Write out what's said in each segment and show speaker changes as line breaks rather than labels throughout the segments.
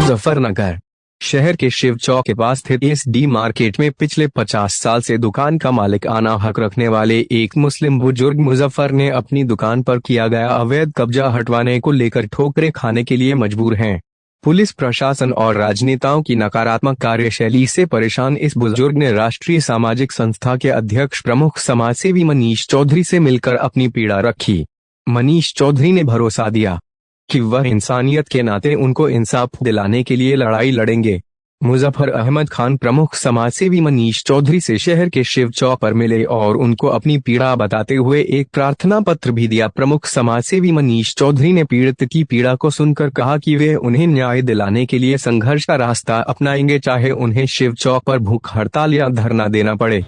मुजफ्फरनगर शहर के शिव चौक के पास स्थित एसडी मार्केट में पिछले 50 साल से दुकान का मालिकाना हक रखने वाले एक मुस्लिम बुजुर्ग मुजफ्फर ने अपनी दुकान पर किया गया अवैध कब्जा हटवाने को लेकर ठोकरें खाने के लिए मजबूर हैं। पुलिस प्रशासन और राजनेताओं की नकारात्मक कार्यशैली से परेशान इस बुजुर्ग ने राष्ट्रीय सामाजिक संस्था के अध्यक्ष प्रमुख समाजसेवी मनीष चौधरी से मिलकर अपनी पीड़ा रखी। मनीष चौधरी ने भरोसा दिया कि वह इंसानियत के नाते उनको इंसाफ दिलाने के लिए लड़ाई लड़ेंगे। मुजफ्फर अहमद खान प्रमुख समाजसेवी मनीष चौधरी से शहर के शिव चौक पर मिले और उनको अपनी पीड़ा बताते हुए एक प्रार्थना पत्र भी दिया। प्रमुख समाजसेवी मनीष चौधरी ने पीड़ित की पीड़ा को सुनकर कहा कि वे उन्हें न्याय दिलाने के लिए संघर्ष का रास्ता अपनाएंगे, चाहे उन्हें शिव चौक पर भूख हड़ताल या धरना देना पड़े।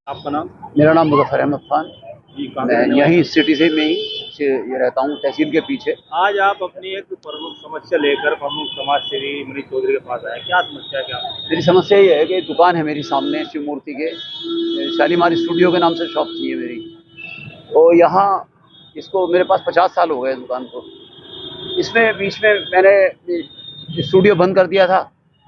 आपका नाम?
मेरा नाम मुजफ्फर अहमद खान। मैं यहीं सिटी से में ही ये रहता हूँ, तहसील के पीछे।
आज आप अपनी एक प्रमुख समस्या लेकर प्रमुख समाज सेवी मनीष चौधरी के पास आए, क्या समस्या है? क्या
मेरी समस्या ये है कि दुकान है मेरी सामने शिव मूर्ति के, शालीमार स्टूडियो के नाम से शॉप थी है मेरी। तो यहाँ इसको मेरे पास 50 साल हो गए दुकान को। इसमें बीच में मैंने स्टूडियो बंद कर दिया था।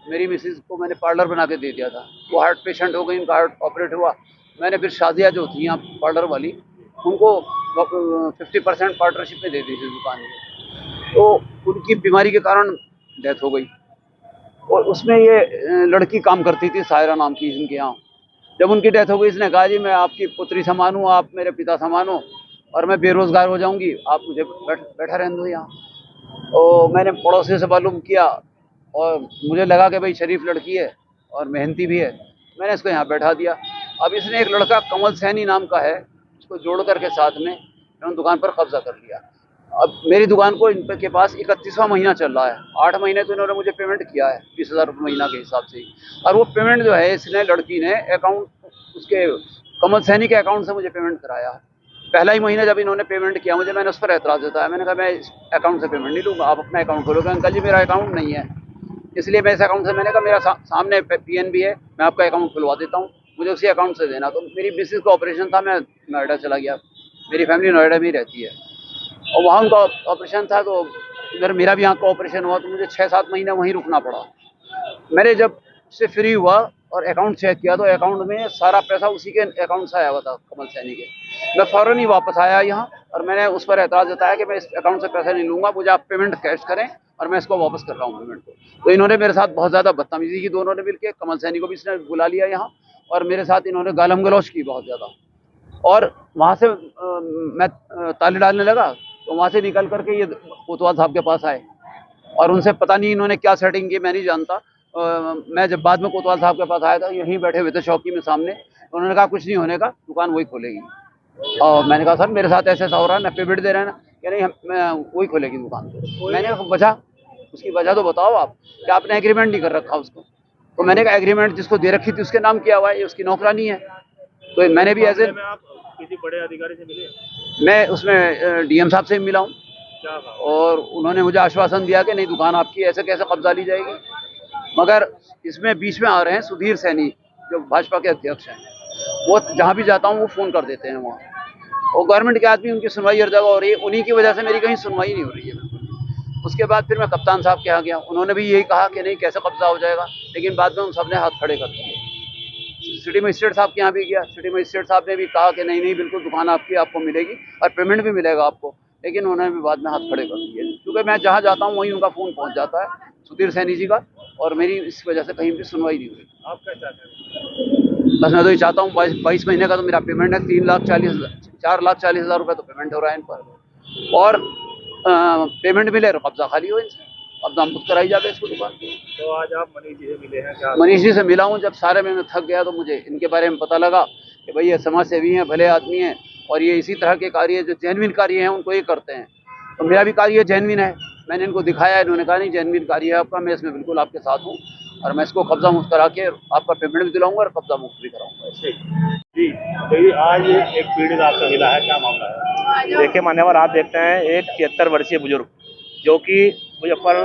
मेरी मिसेज को मैंने पार्लर बना के दे दिया था। वो हार्ट पेशेंट हो गई, उनका हार्ट ऑपरेट हुआ। मैंने फिर शादिया जो थी यहाँ पार्लर वाली, उनको 50% पार्टनरशिप में दे दी थी दुकान में। तो उनकी बीमारी के कारण डेथ हो गई। और उसमें ये लड़की काम करती थी, सायरा नाम की, इनके यहाँ। जब उनकी डेथ हो गई, इसने कहा जी मैं आपकी पुत्री समान हूँ, आप मेरे पिता समान हो, और मैं बेरोजगार हो जाऊँगी, आप मुझे बैठा रहने दो यहाँ। तो मैंने पड़ोसी से मालूम किया और मुझे लगा कि भाई शरीफ लड़की है और मेहनती भी है, मैंने इसको यहाँ बैठा दिया। अब इसने एक लड़का कमल सैनी नाम का है, उसको जोड़ करके साथ में इन्होंने दुकान पर कब्जा कर लिया। अब मेरी दुकान को इनके पास 31वां महीना चल रहा है। 8 महीने तो इन्होंने मुझे पेमेंट किया है 20,000 रुपये महीना के हिसाब से ही। और वो पेमेंट जो है इसने लड़की ने अकाउंट, उसके कमल सैनी के अकाउंट से मुझे पेमेंट कराया। पहला ही महीना जब इन्होंने पेमेंट किया मुझे, मैंने उस पर एतराज़ जताया। मैंने कहा मैं इस अकाउंट से पेमेंट नहीं लूँगा, आप अपना अकाउंट खोलोगे। अंकल जी मेरा अकाउंट नहीं है, इसलिए मैं इस अकाउंट से, मैंने कहा मेरा सामने पीएनबी है, मैं आपका अकाउंट खुलवा देता हूँ, मुझे उसी अकाउंट से देना। तो मेरी मिसेज का ऑपरेशन था, मैं नोएडा चला गया। मेरी फैमिली नोएडा में ही रहती है और वहाँ उनका ऑपरेशन था। तो इधर मेरा भी आँख का ऑपरेशन हुआ, तो मुझे 6-7 महीने वहीं रुकना पड़ा। मैंने जब से फ्री हुआ और अकाउंट चेक किया तो अकाउंट में सारा पैसा उसी के अकाउंट से आया हुआ था, कमल सैनी के। मैं फ़ौरन ही वापस आया यहाँ और मैंने उस पर एतराज़ जताया कि मैं इस अकाउंट से पैसा नहीं लूँगा, मुझे आप पेमेंट कैश करें और मैं इसको वापस कर रहा हूँ पेमेंट को। तो इन्होंने मेरे साथ बहुत ज़्यादा बदतमीजी की, दोनों ने मिलकर। कमल सैनी को भी इसने बुला लिया यहाँ और मेरे साथ इन्होंने गालम गलौच की बहुत ज़्यादा। और वहाँ से मैं ताले डालने लगा, तो वहाँ से निकल करके ये कोतवाल साहब के पास आए और उनसे पता नहीं इन्होंने क्या सेटिंग की, मैं नहीं जानता। मैं जब बाद में कोतवाल साहब के पास आया था, यहीं बैठे हुए थे चौकी में सामने। उन्होंने कहा कुछ नहीं होने का, दुकान वही खोलेगी। और मैंने कहा सर मेरे साथ ऐसा हो रहा है, ना पेमेंट दे रहे हैं ना, क्या नहीं मैं वही खोलेगी दुकान। मैंने वजह, उसकी वजह तो बताओ आप, क्या आपने एग्रीमेंट नहीं कर रखा उसको? तो मैंने कहा एग्रीमेंट जिसको दे रखी थी उसके नाम किया हुआ है, ये उसकी नौकरानी है। तो मैंने भी ऐसे
किसी बड़े अधिकारी से मिले?
मैं उसमें डीएम साहब से मिला हूँ और उन्होंने मुझे आश्वासन दिया कि नहीं दुकान आपकी, ऐसे कैसे कब्जा ली जाएगी। मगर इसमें बीच में आ रहे हैं सुधीर सैनी, जो भाजपा के अध्यक्ष हैं। वो जहाँ भी जाता हूँ वो फ़ोन कर देते हैं वहाँ, और गवर्नमेंट के आदमी, उनकी सुनवाई हर जगह हो रही है, उन्हीं की वजह से मेरी कहीं सुनवाई नहीं हो रही है बिल्कुल। उसके बाद फिर मैं कप्तान साहब के यहाँ गया, उन्होंने भी यही कहा कि नहीं कैसे कब्जा हो जाएगा, लेकिन बाद में उन सब ने हाथ खड़े कर दिए। सिटी मजिस्ट्रेट साहब के यहाँ भी गया, सिटी मजिस्ट्रेट साहब ने भी कहा कि नहीं बिल्कुल दुकान आपकी, आपको मिलेगी और पेमेंट भी मिलेगा आपको, लेकिन उन्होंने भी बाद में हाथ खड़े कर दिए। क्योंकि मैं जहाँ जाता हूँ वहीं उनका फ़ोन पहुँच जाता है, सुधीर सैनी जी का, और मेरी इस वजह से कहीं भी सुनवाई नहीं हुई।
आप क्या चाहते हैं?
बस मैं तो ये चाहता हूँ, 22 महीने का तो मेरा पेमेंट है, 4,40,000 रुपये तो पेमेंट हो रहा है इन पर, और पेमेंट मिले और कब्जा खाली हो इनसे, कब्जा मुक्त कराई जाए इसको दुकान।
तो आज आप मनीष जी से मिले हैं? क्या
मनीष जी से मिला हूँ। जब सारे में मैं थक गया तो मुझे इनके बारे में पता लगा कि भाई ये समाज सेवी हैं, भले आदमी हैं, और ये इसी तरह के कार्य जो जेन्युइन कार्य हैं उनको ये करते हैं। तो मेरा भी कार्य जेन्युइन है, मैंने इनको दिखाया, इन्होंने कहा नहीं जेन्युइन कार्य है आपका, मैं इसमें बिल्कुल आपके साथ हूँ और मैं इसको कब्जा मुक्त करा के आपका पेमेंट भी दिलाऊंगा और कब्जा मुक्त भी कराऊंगा।
जी, तो आज एक पीड़ित आपका मिला है, क्या मामला है?
देखिए मान्यवर, आप देखते हैं एक 73 वर्षीय बुजुर्ग जो कि मुजफ्फर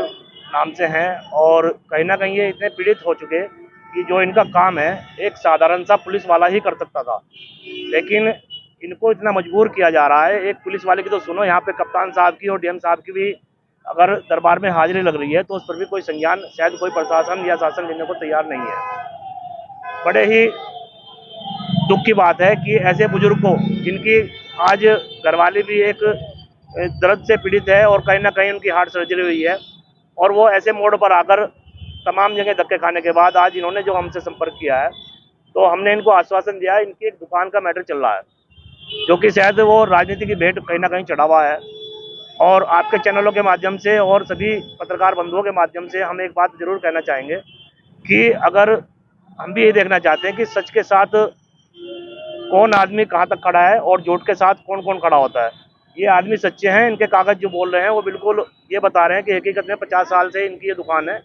नाम से हैं, और कहीं ना कहीं ये इतने पीड़ित हो चुके कि जो इनका काम है एक साधारण सा पुलिस वाला ही कर सकता था, लेकिन इनको इतना मजबूर किया जा रहा है। एक पुलिस वाले की तो सुनो, यहाँ पे कप्तान साहब की और डीएम साहब की भी अगर दरबार में हाजिरी लग रही है तो उस पर भी कोई संज्ञान शायद कोई प्रशासन या शासन लेने को तैयार नहीं है। बड़े ही दुख की बात है कि ऐसे बुजुर्ग को, जिनकी आज घरवाली भी एक दर्द से पीड़ित है और कहीं ना कहीं उनकी हार्ट सर्जरी हुई है, और वो ऐसे मोड़ पर आकर तमाम जगह धक्के खाने के बाद आज इन्होंने जो हमसे संपर्क किया है, तो हमने इनको आश्वासन दिया है। इनकी एक दुकान का मैटर चल रहा है, जो कि शायद वो राजनीति की भेंट कहीं ना कहीं चढ़ा हुआ है। और आपके चैनलों के माध्यम से और सभी पत्रकार बंधुओं के माध्यम से हम एक बात जरूर कहना चाहेंगे कि अगर हम भी ये देखना चाहते हैं कि सच के साथ कौन आदमी कहाँ तक खड़ा है और झूठ के साथ कौन कौन खड़ा होता है। ये आदमी सच्चे हैं, इनके कागज जो बोल रहे हैं वो बिल्कुल ये बता रहे हैं कि हकीकत में 50 साल से इनकी ये दुकान है,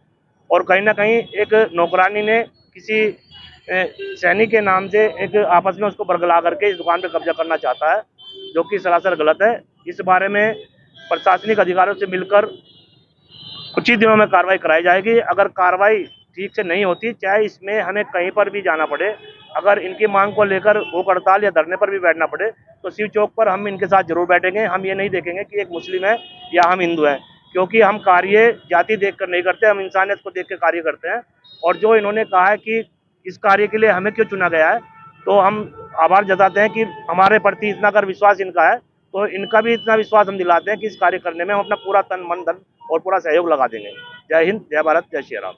और कहीं ना कहीं एक नौकरानी ने किसी सैनिक के नाम से एक आपस में उसको बरगला करके इस दुकान पे कब्जा करना चाहता है, जो कि सरासर गलत है। इस बारे में प्रशासनिक अधिकारियों से मिलकर कुछ ही दिनों में कार्रवाई कराई जाएगी। अगर कार्रवाई ठीक से नहीं होती, चाहे इसमें हमें कहीं पर भी जाना पड़े, अगर इनकी मांग को लेकर भूख हड़ताल या धरने पर भी बैठना पड़े, तो शिव चौक पर हम इनके साथ जरूर बैठेंगे। हम ये नहीं देखेंगे कि एक मुस्लिम है या हम हिंदू हैं, क्योंकि हम कार्य जाति देखकर नहीं करते, हम इंसानियत को देख के कार्य करते हैं। और जो इन्होंने कहा है कि इस कार्य के लिए हमें क्यों चुना गया है, तो हम आभार जताते हैं कि हमारे प्रति इतना अगर विश्वास इनका है, तो इनका भी इतना विश्वास हम दिलाते हैं कि इस कार्य करने में हम अपना पूरा तन मन धन और पूरा सहयोग लगा देंगे। जय हिंद, जय भारत, जय श्री राम।